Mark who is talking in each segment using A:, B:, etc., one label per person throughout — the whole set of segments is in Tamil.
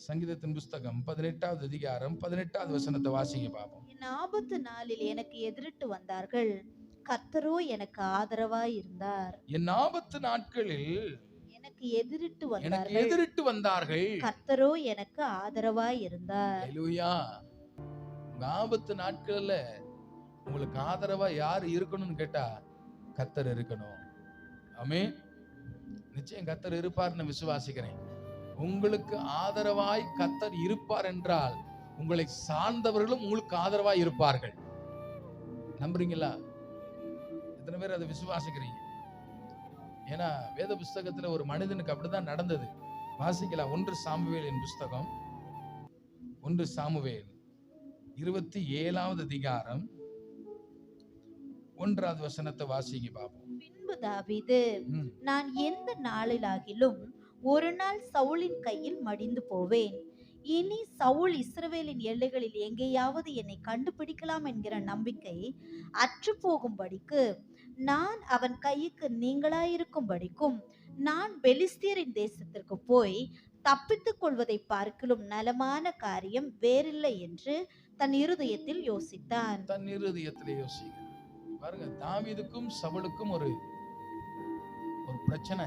A: சங்கீதத்தின் புஸ்தகம் 18வது அதிகாரம் 18வது வசனத்தை வாசிங்க பாப்போம்.
B: என் ஆபத்து நாளில் எனக்கு எதிரிட்டு வந்தார்கள், கர்த்தரோ எனக்கு ஆதரவாய் இருந்தார்.
A: என் ஆபத்து நாட்களில்
B: எனக்கு எதிரிட்டு
A: எனக்கு
B: வந்தார்கள்,
A: எதிரிட்டு வந்தார்கள்,
B: கர்த்தரோ எனக்கு ஆதரவாய் இருந்தார்.
A: அல்லேலூயா. உங்க ஆபத்து நாட்கள்ல உங்களுக்கு ஆதரவா யார் இருக்கணும்னு கேட்டா கர்த்தர் இருக்கணும். ஆமென். நிச்சயம் கர்த்தர் இருப்பார்னு விசுவாசிக்கிறேன். உங்களுக்கு ஆதரவாய் கர்த்தர் இருப்பார் என்றால் உங்களை சார்ந்தவர்களும் உங்களுக்கு ஆதரவாய் இருப்பார்கள். நம்புறீங்களா? எத்தனை பேர் அதை விசுவாசிக்கிறீங்க? ஏன்னா வேத புஸ்தகத்துல ஒரு மனிதனுக்கு அப்படிதான் நடந்தது. வாசிக்கலாம். 1 சாமுவேலின் புஸ்தகம் 1 சாமுவேல் 27வது அதிகாரம் 1வது வசனத்தை வாசிங்க பாப்போம்.
B: பின்பு தாவீது, நான் எந்த நாளிலாகிலும் ஒரு நாள் சவுலின் கையில் மடிந்து போவேன். இனி சவுல் இஸ்ரவேலின் எல்லைகளில் எங்கேயாவது என்னை கண்டுபிடிக்கலாம் என்கிற நம்பிக்கை அற்று போகும்படிக்கு, நான் அவன் கைக்கு நீங்களாயிருக்கும்படிக்கும் நான் பெலிஸ்தியரின் தேசத்திற்கு போய் தப்பித்துக் கொள்வதை பார்க்கிலும் நலமான காரியம் வேறில்லை என்று தன் இருதயத்தில் யோசித்தான்.
A: தன் இருதயத்திலே யோசிங்க. பாருங்க, தாவீதுக்கும் சவுலுக்கும் ஒரு பிரச்சனை.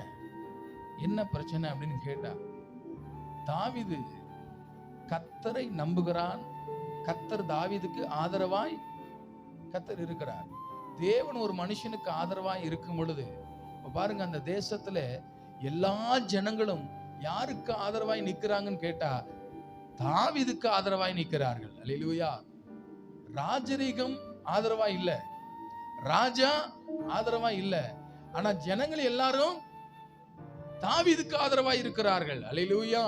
A: என்ன பிரச்சனை அப்படின்னு கேட்டா, தாவீது கர்த்தரை நம்புகிறான். கர்த்தர் தாவீதுக்கு ஆதரவாய் கர்த்தர் இருக்கிறார். தேவன் ஒரு மனுஷனுக்கு ஆதரவாய் இருக்கும் பொழுது, பாருங்க, அந்த தேசத்துல எல்லா ஜனங்களும் யாருக்கு ஆதரவாய் நிக்கிறாங்கன்னு கேட்டா தாவீதுக்கு ஆதரவாய் நிக்கிறார்கள். அல்லேலூயா. ராஜரீகம் ஆதரவாய் இல்ல, ராஜா ஆதரவாய் இல்ல, ஆனா ஜனங்கள் எல்லாரும் தாவீதுக்கு ஆதரவாய் இருக்கிறார்கள். அல்லேலூயா.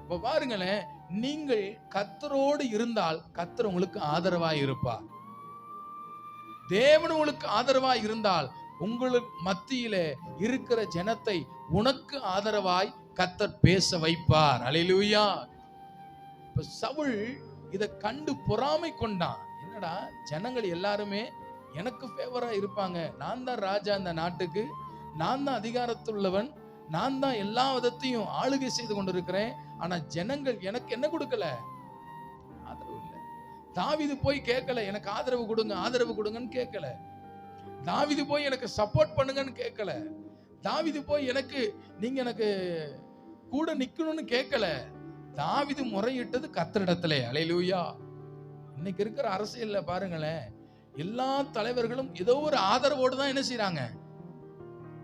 A: இப்ப பாருங்களேன், நீங்கள் கர்த்தரோடு இருந்தால் கர்த்தர் உங்களுக்கு ஆதரவாய் இருப்பார். தேவன் உங்களுக்கு ஆதரவாய் இருந்தால் உங்களுக்கு மத்தியிலே இருக்கிற ஜனத்தை உனக்கு ஆதரவாய் கர்த்தர் பேச வைப்பார். அல்லேலூயா. இப்ப சவுல் இத கண்டு பொறாமை கொண்டான். என்னடா, ஜனங்கள் எல்லாருமே எனக்கு ஃபேவரா இருப்பாங்க, நான் தான் ராஜா இந்த நாட்டுக்கு, நான் தான் அதிகாரத்துள்ளவன், நான் தான் எல்லா விதத்தையும் ஆளுகை செய்து கொண்டிருக்கிறேன், ஆனா ஜனங்கள் எனக்கு என்ன கொடுக்கல? ஆதரவு இல்லை. தாவீது போய் கேட்கல, எனக்கு ஆதரவு கொடுங்க ஆதரவு கொடுங்கன்னு கேட்கல. தாவீது போய் எனக்கு சப்போர்ட் பண்ணுங்கன்னு கேட்கல. தாவீது போய் நீங்க எனக்கு கூட நிக்கணும்னு கேட்கல. தாவீது முறையிட்டது கர்த்தரிடத்திலே. அல்லேலூயா. இன்னைக்கு இருக்கிற அரசியல்ல பாருங்களேன், எல்லா தலைவர்களும் ஏதோ ஒரு ஆதரவோடு தான் என்ன செய்றாங்க?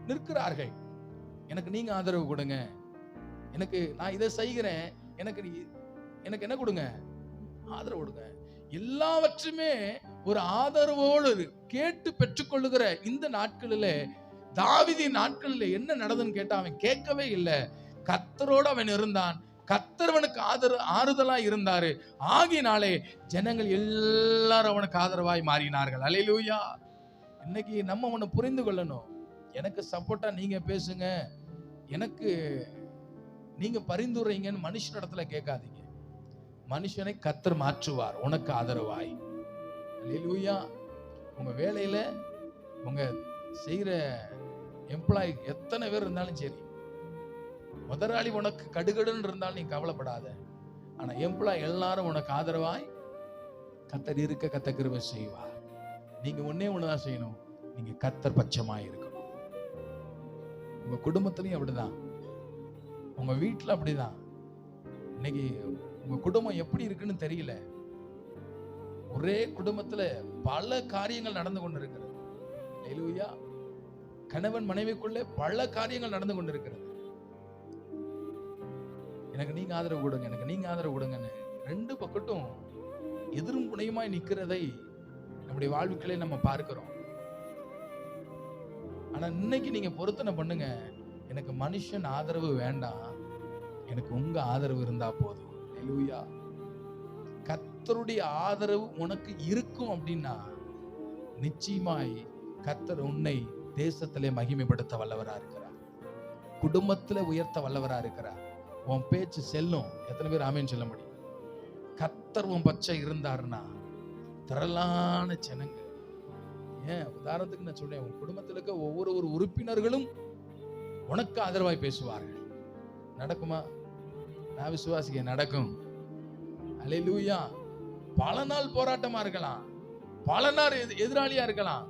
A: நிற்கிறார்கள். எனக்கு நீங்க ஆதரவு கொடுங்க, எனக்கு நான் இதை செய்கிறேன், எனக்கு என்ன கொடுங்க? ஆதரவு கொடுங்க. எல்லாவற்றுமே ஒரு ஆதரவோடு கேட்டு பெற்றுக்கொள்ளுகிற இந்த நாட்களிலே, தாவீதின் நாட்களிலே என்ன நடந்ததுன்னு கேட்டா, அவன் கேட்கவே இல்லை. கர்த்தரோடு அவன் இருந்தான். கர்த்தரவனுக்கு ஆறுதலாய் இருந்தாரு. ஆகினாலே ஜனங்கள் எல்லாரும் அவனுக்கு ஆதரவாய் மாறினார்கள். அல்லேலூயா. இன்னைக்கு நம்ம ஒண்ணு புரிந்து கொள்ளணும். எனக்கு சப்போர்ட்டா நீங்க பேசுங்க, எனக்கு நீங்க பரிந்துரைங்கன்னு மனுஷனிடத்துல கேட்காதீங்க. மனுஷனை கர்த்தர் மாற்றுவார் உனக்கு ஆதரவாய். அல்லேலூயா. உங்க வேலையில உங்க செய்யற எம்ப்ளாயி எத்தனை பேர் இருந்தாலும் சரி, முதலாளி உனக்கு கடுகடுன்னு இருந்தாலும் நீ கவலைப்படாத. ஆனா எம்ப்ளாய் எல்லாரும் உனக்கு ஆதரவாய் கர்த்தர் இருக்க கர்த்தர் கிருபை செய்வார். நீங்க ஒண்ணுதான் செய்யணும், நீங்க கர்த்தர் பட்சமாய் இருக்கணும். உங்க குடும்பத்திலையும் அப்படிதான், உங்க வீட்டுல அப்படிதான். இன்னைக்கு உங்க குடும்பம் எப்படி இருக்குன்னு தெரியல. ஒரே குடும்பத்துல பல காரியங்கள் நடந்து கொண்டிருக்கிறது. அல்லேலூயா. கணவன் மனைவிக்குள்ளே பல காரியங்கள் நடந்து கொண்டிருக்கிறது. எனக்கு நீங்க ஆதரவு கொடுங்க, எனக்கு நீங்க ஆதரவு கொடுங்கன்னு ரெண்டு பக்கட்டும் எதிரும் புனையுமாய் நிக்கிறதை நம்முடைய வாழ்வுக்களே நம்ம பார்க்கிறோம். ஆனா இன்னைக்கு நீங்க பொருத்தனை பண்ணுங்க, எனக்கு மனுஷன் ஆதரவு வேண்டாம், எனக்கு உங்க ஆதரவு இருந்தா போதும். அல்லேலூயா. கர்த்தருடைய ஆதரவு உனக்கு இருக்கும் அப்படின்னா நிச்சயமாய் கர்த்தர் உன்னை தேசத்திலே மகிமைப்படுத்த வல்லவரா இருக்கிறார், குடும்பத்திலே உயர்த்த வல்லவரா இருக்கிறார். உன் பேச்சு செல்லும். எத்தனை பேர் ஆமென் சொல்ல முடியும்? கர்த்தர் உன் பட்சை இருந்தாருன்னா திரளான ஜனங்கள். ஏன் உதாரணத்துக்கு நான் சொல்றேன், உன் குடும்பத்தில் இருக்க ஒவ்வொரு உறுப்பினர்களும் உனக்கு ஆதரவாய் பேசுவார்கள். நடக்குமா? நான் விசுவாசிக்க நடக்கும். அல்லேலூயா. பல நாள் போராட்டமா இருக்கலாம், பல நாள் எதிராளியா இருக்கலாம்,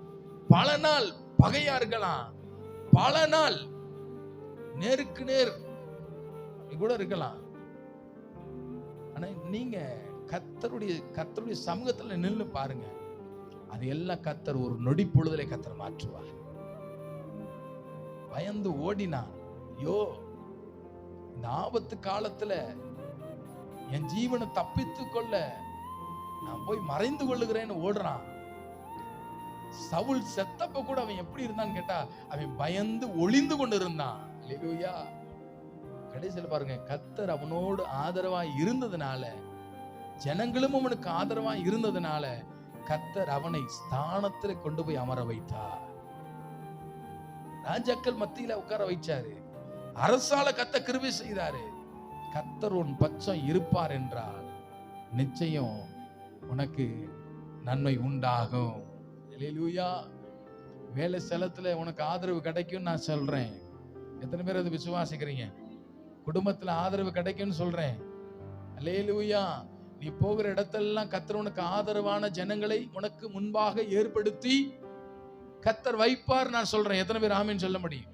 A: பல நாள் பகையா இருக்கலாம், பல நாள் நேருக்கு நேர் கூட இருக்கலாம். ஆனா நீங்க கர்த்தருடைய சமூகத்துல நின்னு பாருங்க, அது எல்லாம் கர்த்தர் ஒரு நொடி பொழுதுல கர்த்தர் மாற்றுவார். பயந்து ஓடினான். ஐயோ, இந்த ஆபத்து காலத்துல என் ஜீவனை தப்பித்து கொள்ள நான் போய் மறைந்து கொள்ளுகிறேன்னு ஓடுறான். சவுல் செத்தப்ப கூட அவன் எப்படி இருந்தான்னு கேட்டா, அவன் பயந்து ஒளிந்து கொண்டு இருந்தான். அல்லேலூயா. கடைசியில் பாருங்க, கர்த்தர் அவனோடு ஆதரவாய் இருந்ததுனால, ஜனங்களும் அவனுக்கு ஆதரவாய் இருந்ததுனால, கர்த்தர் அவனை ஸ்தானத்துல கொண்டு போய் அமர வைத்தார். ராஜாக்கள் மத்தியில உட்கார வைச்சாரு. அரசால கர்த்தர் கிருபை செய்தாரு. கர்த்தர் உன் பட்சம் இருப்பார் என்றால் நிச்சயம் உனக்கு நன்மை உண்டாகும். அல்லேலூயா. வேலை ஸ்தலத்துல உனக்கு ஆதரவு கிடைக்கும் நான் சொல்றேன். எத்தனை பேர் அதை விசுவாசிக்கிறீங்க? குடும்பத்துல ஆதரவு கிடைக்கும்னு சொல்றேன். அல்லேலூயா. நீ போகிற இடத்தெல்லாம் கர்த்தர் உனக்கு ஆதரவான ஜனங்களை உனக்கு முன்பாக ஏற்படுத்தி கர்த்தர் வைப்பார் நான் சொல்றேன். எத்தனை பேர் ஆமீன் சொல்ல முடியும்?